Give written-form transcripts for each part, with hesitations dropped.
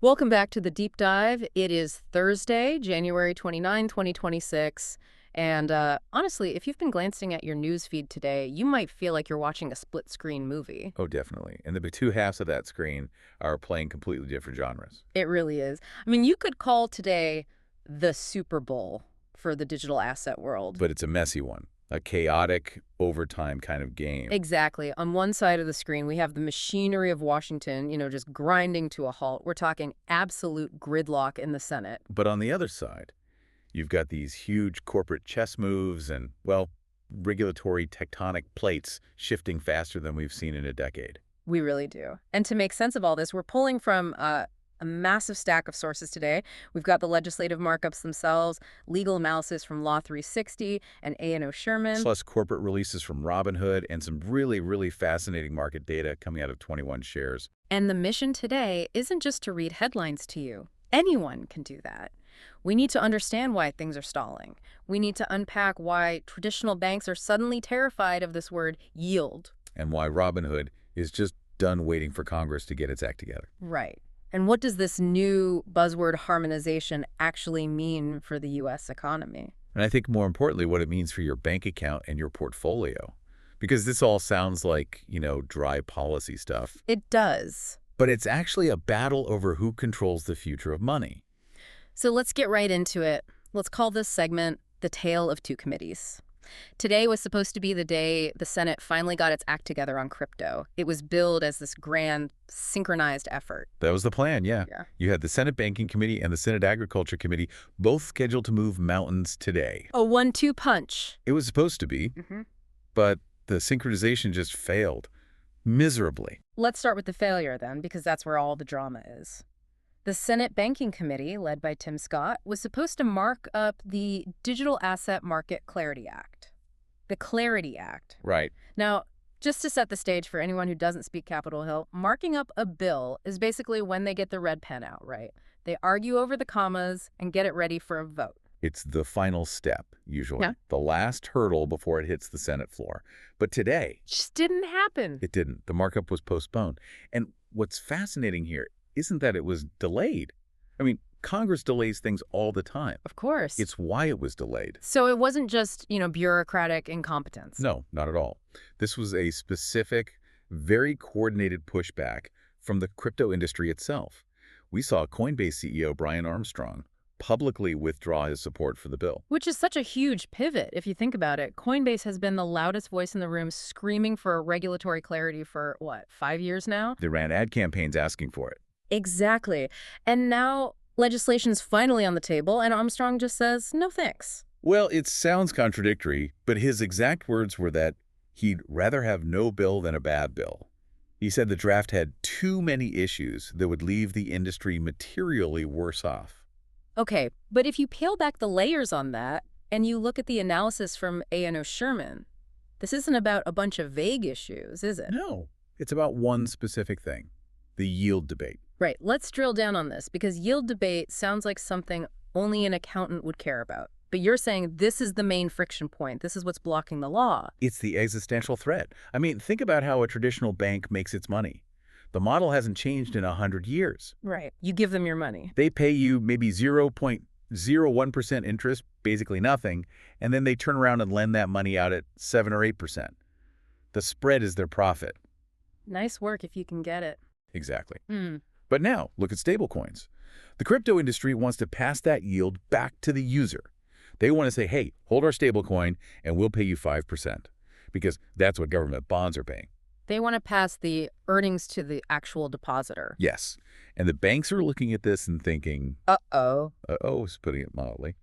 Welcome back to the deep dive. It is Thursday, January 29, 2026. And honestly, if you've been glancing at your news feed today, you might feel like you're watching a split screen movie. Oh, definitely. And the two halves of that screen are playing completely different genres. It really is. I mean, you could call today the Super Bowl for the digital asset world. But it's a messy one, a chaotic overtime kind of game. Exactly. On one side of the screen, we have the machinery of Washington, just grinding to a halt. We're talking absolute gridlock in the Senate. But on the other side, you've got these huge corporate chess moves and, well, regulatory tectonic plates shifting faster than we've seen in a decade. We really do. And to make sense of all this, we're pulling from a massive stack of sources today. We've got the legislative markups themselves, legal analysis from Law 360 and A&O Sherman. Plus corporate releases from Robinhood and some really, really fascinating market data coming out of 21 shares. And the mission today isn't just to read headlines to you. Anyone can do that. We need to understand why things are stalling. We need to unpack why traditional banks are suddenly terrified of this word yield. And why Robinhood is just done waiting for Congress to get its act together. Right. And what does this new buzzword harmonization actually mean for the U.S. economy? And I think more importantly, what it means for your bank account and your portfolio. Because this all sounds like, dry policy stuff. It does. But it's actually a battle over who controls the future of money. So let's get right into it. Let's call this segment The Tale of Two Committees. Today was supposed to be the day the Senate finally got its act together on crypto. It was billed as this grand, synchronized effort. That was the plan, yeah. Yeah. You had the Senate Banking Committee and the Senate Agriculture Committee both scheduled to move mountains today. A 1-2 punch. It was supposed to be, but the synchronization just failed miserably. Let's start with the failure then, because that's where all the drama is. The Senate Banking Committee, led by Tim Scott, was supposed to mark up the Digital Asset Market Clarity Act. The Clarity Act. Right. Now, just to set the stage for anyone who doesn't speak Capitol Hill, marking up a bill is basically when they get the red pen out, right? They argue over the commas and get it ready for a vote. It's the final step, usually. Yeah. The last hurdle before it hits the Senate floor. But today, Just didn't happen. it didn't. The markup was postponed. And what's fascinating here isn't that it was delayed. I mean, Congress delays things all the time. Of course. It's why it was delayed. So it wasn't just, bureaucratic incompetence. No, not at all. This was a specific, very coordinated pushback from the crypto industry itself. We saw Coinbase CEO Brian Armstrong publicly withdraw his support for the bill. Which is such a huge pivot, if you think about it. Coinbase has been the loudest voice in the room screaming for regulatory clarity for, 5 years now? They ran ad campaigns asking for it. Exactly. And now legislation's finally on the table, and Armstrong just says, no thanks. Well, it sounds contradictory, but his exact words were that he'd rather have no bill than a bad bill. He said the draft had too many issues that would leave the industry materially worse off. Okay, but if you peel back the layers on that, and you look at the analysis from A&O Sherman, this isn't about a bunch of vague issues, is it? No, it's about one specific thing, the yield debate. Right, let's drill down on this, because yield debate sounds like something only an accountant would care about. But you're saying this is the main friction point. This is what's blocking the law. It's the existential threat. I mean, think about how a traditional bank makes its money. The model hasn't changed in 100 years. Right. You give them your money. They pay you maybe 0.01% interest, basically nothing, and then they turn around and lend that money out at 7 or 8%. The spread is their profit. Nice work if you can get it. Exactly. Mm. But now, look at stablecoins. The crypto industry wants to pass that yield back to the user. They want to say, hey, hold our stablecoin and we'll pay you 5%, because that's what government bonds are paying. They want to pass the earnings to the actual depositor. Yes. And the banks are looking at this and thinking, Uh-oh. uh-oh, is putting it mildly.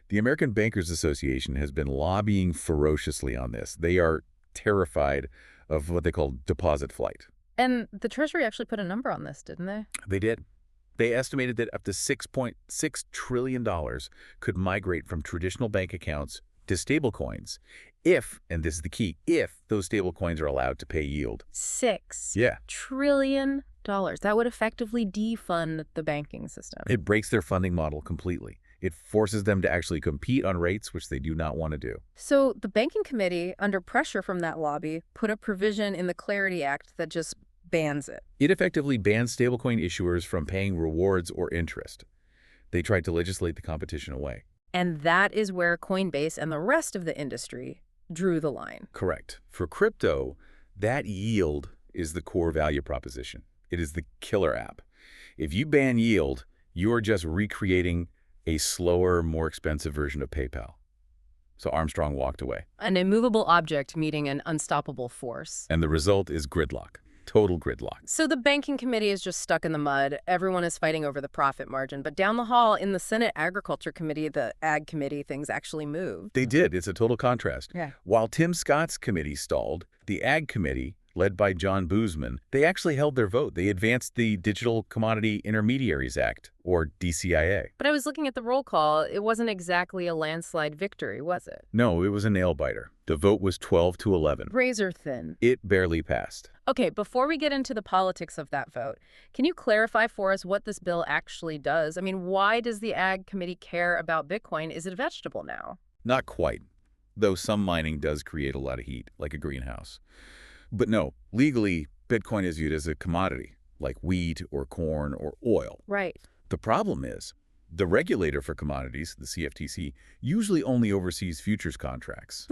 The American Bankers Association has been lobbying ferociously on this. They are terrified of what they call deposit flight. And the Treasury actually put a number on this, didn't they? They did. They estimated that up to $6.6 trillion could migrate from traditional bank accounts to stablecoins if, and this is the key, if those stablecoins are allowed to pay yield. $6 trillion. That would effectively defund the banking system. It breaks their funding model completely. It forces them to actually compete on rates, which they do not want to do. So the Banking Committee, under pressure from that lobby, put a provision in the Clarity Act that just bans it. It effectively bans stablecoin issuers from paying rewards or interest. They tried to legislate the competition away. And that is where Coinbase and the rest of the industry drew the line. Correct. For crypto, that yield is the core value proposition. It is the killer app. If you ban yield, you are just recreating a slower, more expensive version of PayPal. So Armstrong walked away. An immovable object meeting an unstoppable force. And the result is gridlock. Total gridlock. So the banking committee is just stuck in the mud. Everyone is fighting over the profit margin. But down the hall in the Senate Agriculture Committee, the Ag Committee, things actually moved. They did. It's a total contrast. Yeah. While Tim Scott's committee stalled, the Ag Committee, led by John Boozman, they actually held their vote. They advanced the Digital Commodity Intermediaries Act, or DCIA. But I was looking at the roll call. It wasn't exactly a landslide victory, was it? No, it was a nail-biter. The vote was 12-11. Razor thin. It barely passed. Okay, before we get into the politics of that vote, can you clarify for us what this bill actually does? I mean, why does the Ag Committee care about Bitcoin? Is it a vegetable now? Not quite, though some mining does create a lot of heat, like a greenhouse. But no, legally, Bitcoin is viewed as a commodity, like wheat or corn or oil. Right. The problem is, the regulator for commodities, the CFTC, usually only oversees futures contracts.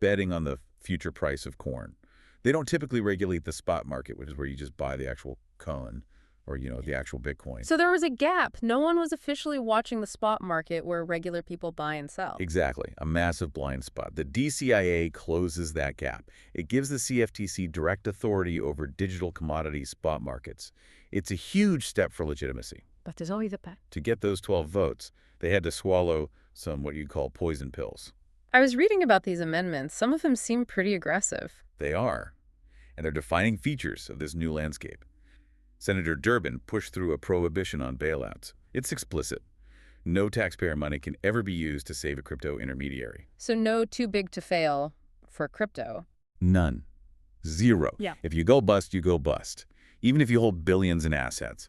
Betting on the future price of corn. They don't typically regulate the spot market, which is where you just buy the actual cone or, the actual Bitcoin. So there was a gap. No one was officially watching the spot market where regular people buy and sell. Exactly. A massive blind spot. The DCIA closes that gap. It gives the CFTC direct authority over digital commodity spot markets. It's a huge step for legitimacy. But there's always a but. To get those 12 votes, they had to swallow some what you'd call poison pills. I was reading about these amendments. Some of them seem pretty aggressive. They are. And they're defining features of this new landscape. Senator Durbin pushed through a prohibition on bailouts. It's explicit. No taxpayer money can ever be used to save a crypto intermediary. So no too big to fail for crypto. None. Zero. Yeah. If you go bust, you go bust. Even if you hold billions in assets.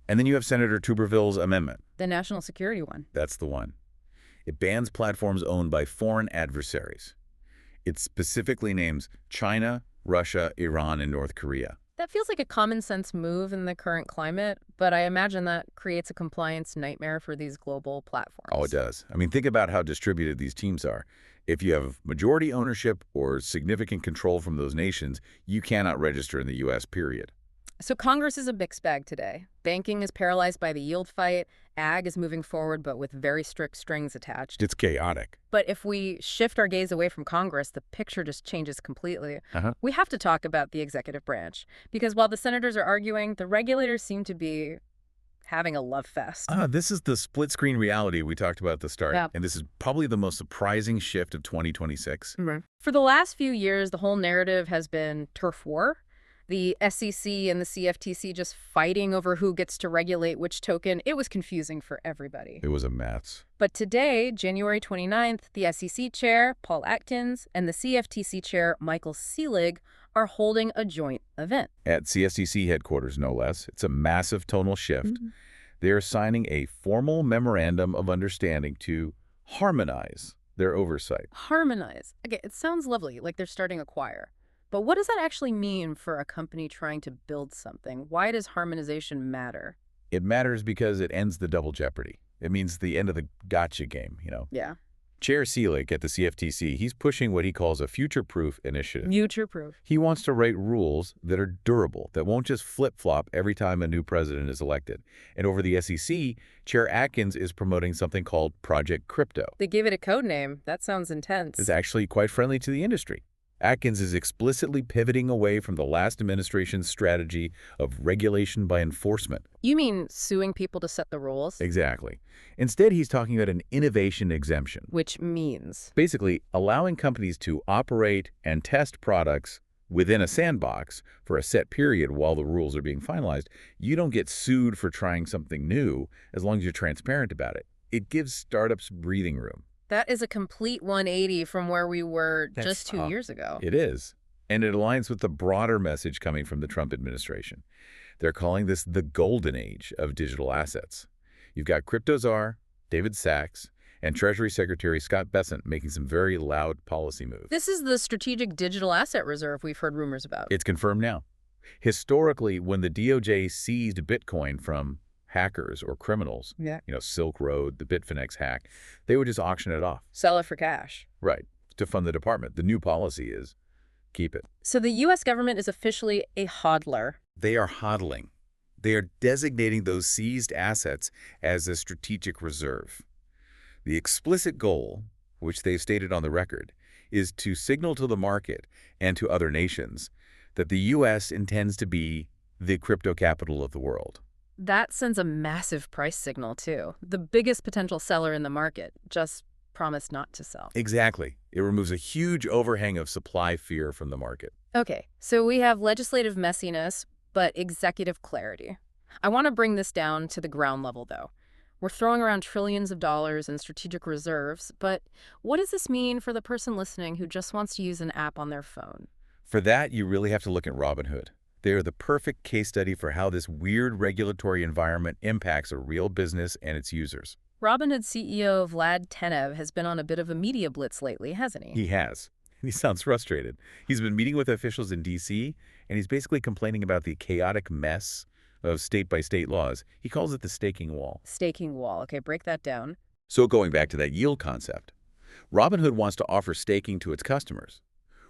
And then you have Senator Tuberville's amendment. The national security one. That's the one. It bans platforms owned by foreign adversaries. It specifically names China, Russia, Iran, and North Korea. That feels like a common sense move in the current climate, but I imagine that creates a compliance nightmare for these global platforms. Oh, it does. I mean, think about how distributed these teams are. If you have majority ownership or significant control from those nations, you cannot register in the U.S., period. So Congress is a mixed bag today. Banking is paralyzed by the yield fight. Ag is moving forward, but with very strict strings attached. It's chaotic. But if we shift our gaze away from Congress, the picture just changes completely. Uh-huh. We have to talk about the executive branch, because while the senators are arguing, the regulators seem to be having a love fest. This is the split-screen reality we talked about at the start. Yeah. And this is probably the most surprising shift of 2026. Mm-hmm. For the last few years, the whole narrative has been turf war. The SEC and the CFTC just fighting over who gets to regulate which token. It was confusing for everybody. It was a mess. But today, January 29th, the SEC chair, Paul Atkins, and the CFTC chair, Michael Selig, are holding a joint event. At CFTC headquarters, no less. It's a massive tonal shift. Mm-hmm. They are signing a formal memorandum of understanding to harmonize their oversight. Harmonize. Okay, it sounds lovely, like they're starting a choir. But what does that actually mean for a company trying to build something? Why does harmonization matter? It matters because it ends the double jeopardy. It means the end of the gotcha game, Yeah. Chair Selig at the CFTC, he's pushing what he calls a future-proof initiative. Future-proof. He wants to write rules that are durable, that won't just flip-flop every time a new president is elected. And over the SEC, Chair Atkins is promoting something called Project Crypto. They gave it a code name. That sounds intense. It's actually quite friendly to the industry. Atkins is explicitly pivoting away from the last administration's strategy of regulation by enforcement. You mean suing people to set the rules? Exactly. Instead, he's talking about an innovation exemption. Which means? Basically, allowing companies to operate and test products within a sandbox for a set period while the rules are being finalized. You don't get sued for trying something new as long as you're transparent about it. It gives startups breathing room. That is a complete 180 from where we were just 2 years ago. It is. And it aligns with the broader message coming from the Trump administration. They're calling this the golden age of digital assets. You've got crypto czar, David Sachs, and Treasury Secretary Scott Bessent making some very loud policy moves. This is the strategic digital asset reserve we've heard rumors about. It's confirmed now. Historically, when the DOJ seized Bitcoin from hackers or criminals, Yeah. Silk Road, the Bitfinex hack, they would just auction it off. Sell it for cash. Right, to fund the department. The new policy is keep it. So the U.S. government is officially a hodler. They are hodling. They are designating those seized assets as a strategic reserve. The explicit goal, which they've stated on the record, is to signal to the market and to other nations that the U.S. intends to be the crypto capital of the world. That sends a massive price signal, too. The biggest potential seller in the market just promised not to sell. Exactly. It removes a huge overhang of supply fear from the market. Okay, so we have legislative messiness, but executive clarity. I want to bring this down to the ground level, though. We're throwing around trillions of dollars in strategic reserves, but what does this mean for the person listening who just wants to use an app on their phone? For that, you really have to look at Robinhood. They are the perfect case study for how this weird regulatory environment impacts a real business and its users. Robinhood CEO Vlad Tenev has been on a bit of a media blitz lately, hasn't he? He has. He sounds frustrated. He's been meeting with officials in D.C., and he's basically complaining about the chaotic mess of state-by-state laws. He calls it the staking wall. Staking wall. Okay, break that down. So going back to that yield concept, Robinhood wants to offer staking to its customers,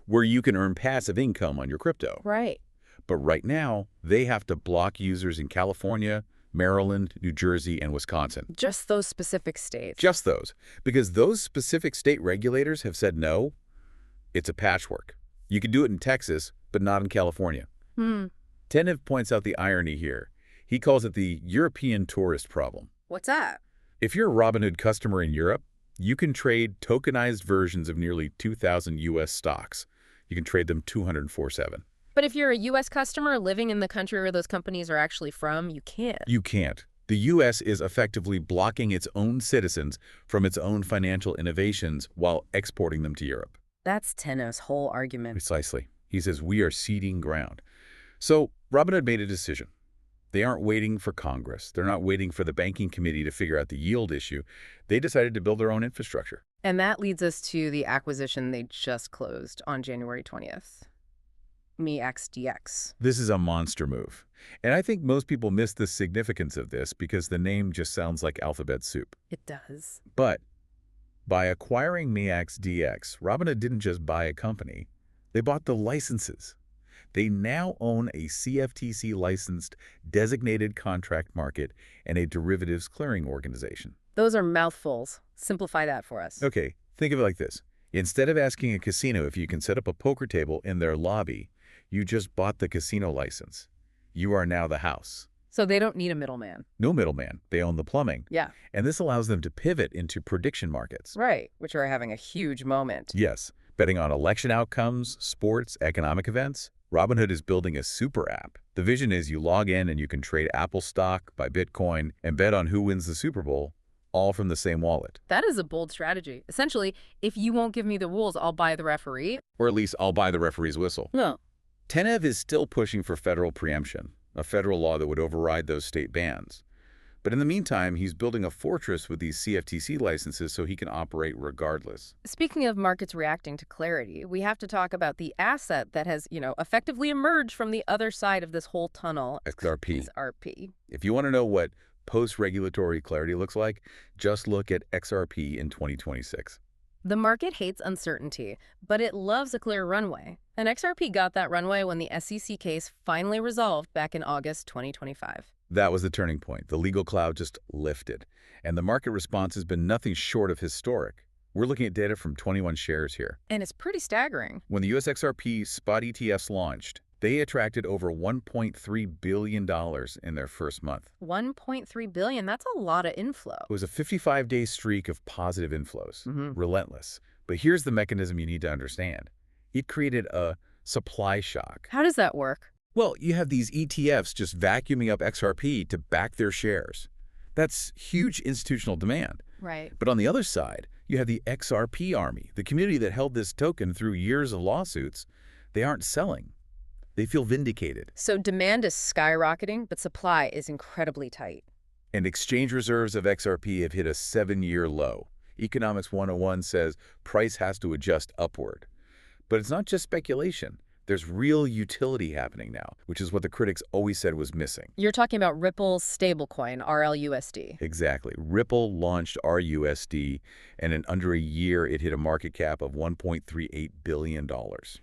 where you can earn passive income on your crypto. Right. But right now, they have to block users in California, Maryland, New Jersey, and Wisconsin. Just those specific states. Just those. Because those specific state regulators have said no, it's a patchwork. You can do it in Texas, but not in California. Tenev points out the irony here. He calls it the European tourist problem. What's that? If you're a Robinhood customer in Europe, you can trade tokenized versions of nearly 2,000 U.S. stocks. You can trade them 204/7. But if you're a U.S. customer living in the country where those companies are actually from, you can't. You can't. The U.S. is effectively blocking its own citizens from its own financial innovations while exporting them to Europe. That's Tenev's whole argument. Precisely. He says we are ceding ground. So Robinhood made a decision. They aren't waiting for Congress. They're not waiting for the banking committee to figure out the yield issue. They decided to build their own infrastructure. And that leads us to the acquisition they just closed on January 20th. MeXDX. This is a monster move. And I think most people miss the significance of this because the name just sounds like alphabet soup. It does. But by acquiring MeXDX, Robinhood didn't just buy a company. They bought the licenses. They now own a CFTC-licensed designated contract market and a derivatives clearing organization. Those are mouthfuls. Simplify that for us. Okay, think of it like this. Instead of asking a casino if you can set up a poker table in their lobby, you just bought the casino license. You are now the house. So they don't need a middleman. No middleman. They own the plumbing. Yeah. And this allows them to pivot into prediction markets. Right, which are having a huge moment. Yes. Betting on election outcomes, sports, economic events. Robinhood is building a super app. The vision is you log in and you can trade Apple stock, buy Bitcoin, and bet on who wins the Super Bowl, all from the same wallet. That is a bold strategy. Essentially, if you won't give me the rules, I'll buy the referee. Or at least I'll buy the referee's whistle. No. Tenev is still pushing for federal preemption, a federal law that would override those state bans. But in the meantime, he's building a fortress with these CFTC licenses so he can operate regardless. Speaking of markets reacting to clarity, we have to talk about the asset that has, effectively emerged from the other side of this whole tunnel. XRP. XRP. If you want to know what post-regulatory clarity looks like, just look at XRP in 2026. The market hates uncertainty, but it loves a clear runway. And XRP got that runway when the SEC case finally resolved back in August 2025. That was the turning point. The legal cloud just lifted. And the market response has been nothing short of historic. We're looking at data from 21 shares here. And it's pretty staggering. When the US XRP spot ETFs launched, they attracted over $1.3 billion in their first month. $1.3 billion, that's a lot of inflow. It was a 55-day streak of positive inflows, relentless. But here's the mechanism you need to understand. It created a supply shock. How does that work? Well, you have these ETFs just vacuuming up XRP to back their shares. That's huge institutional demand. Right. But on the other side, you have the XRP army, the community that held this token through years of lawsuits. They aren't selling. They feel vindicated. So demand is skyrocketing, but supply is incredibly tight. And exchange reserves of XRP have hit a 7-year low. Economics 101 says price has to adjust upward. But it's not just speculation. There's real utility happening now, which is what the critics always said was missing. You're talking about Ripple's stablecoin, RLUSD. Exactly. Ripple launched RUSD, and in under a year, it hit a market cap of $1.38 billion.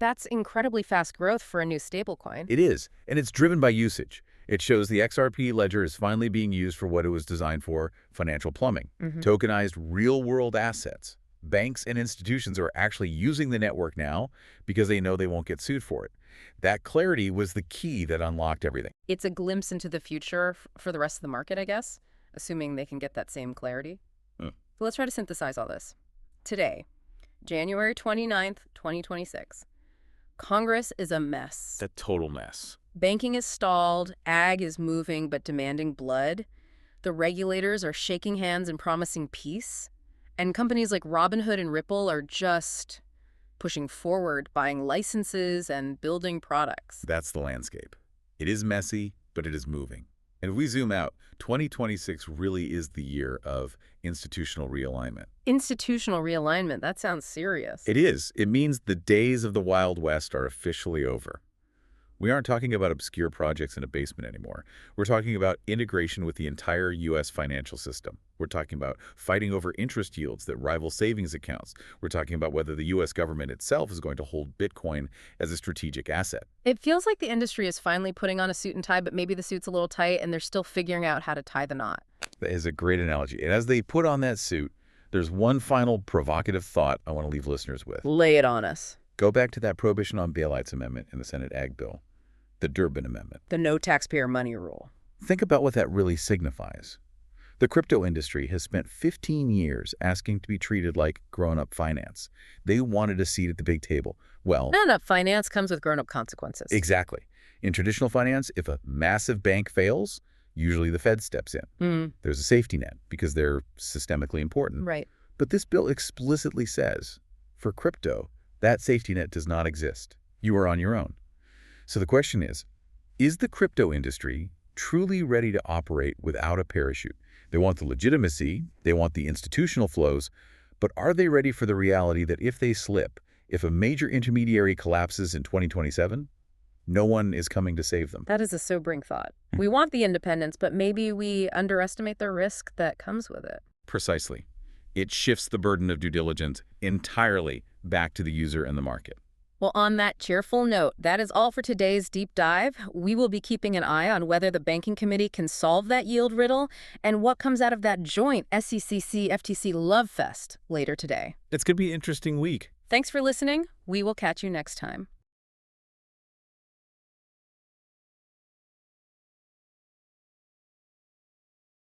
That's incredibly fast growth for a new stablecoin. It is, and it's driven by usage. It shows the XRP ledger is finally being used for what it was designed for, financial plumbing, tokenized real-world assets. Banks and institutions are actually using the network now because they know they won't get sued for it. That clarity was the key that unlocked everything. It's a glimpse into the future for the rest of the market, I guess, assuming they can get that same clarity. So let's try to synthesize all this. Today, January 29th, 2026, Congress is a mess. A total mess. Banking is stalled, ag is moving but demanding blood. The regulators are shaking hands and promising peace. And companies like Robinhood and Ripple are just pushing forward, buying licenses and building products. That's the landscape. It is messy, but it is moving. And if we zoom out, 2026 really is the year of institutional realignment. Institutional realignment, that sounds serious. It is. It means the days of the Wild West are officially over. We aren't talking about obscure projects in a basement anymore. We're talking about integration with the entire U.S. financial system. We're talking about fighting over interest yields that rival savings accounts. We're talking about whether the U.S. government itself is going to hold Bitcoin as a strategic asset. It feels like the industry is finally putting on a suit and tie, but maybe the suit's a little tight and they're still figuring out how to tie the knot. That is a great analogy. And as they put on that suit, there's one final provocative thought I want to leave listeners with. Lay it on us. Go back to that Prohibition on Bailouts Amendment in the Senate Ag Bill. The Durbin Amendment. The no taxpayer money rule. Think about what that really signifies. The crypto industry has spent 15 years asking to be treated like grown-up finance. They wanted a seat at the big table. Well, Grown-up finance comes with grown-up consequences. exactly. In traditional finance, if a massive bank fails, usually the Fed steps in. There's a safety net because they're systemically important. Right. But this bill explicitly says, for crypto, that safety net does not exist. You are on your own. So the question is the crypto industry truly ready to operate without a parachute? They want the legitimacy, they want the institutional flows, but are they ready for the reality that if they slip, if a major intermediary collapses in 2027, no one is coming to save them? That is a sobering thought. We want the independence, but maybe we underestimate the risk that comes with it. Precisely. It shifts the burden of due diligence entirely back to the user and the market. Well, on that cheerful note, that is all for today's deep dive. We will be keeping an eye on whether the Banking Committee can solve that yield riddle and what comes out of that joint SEC-FTC love fest later today. It's going to be an interesting week. Thanks for listening. We will catch you next time.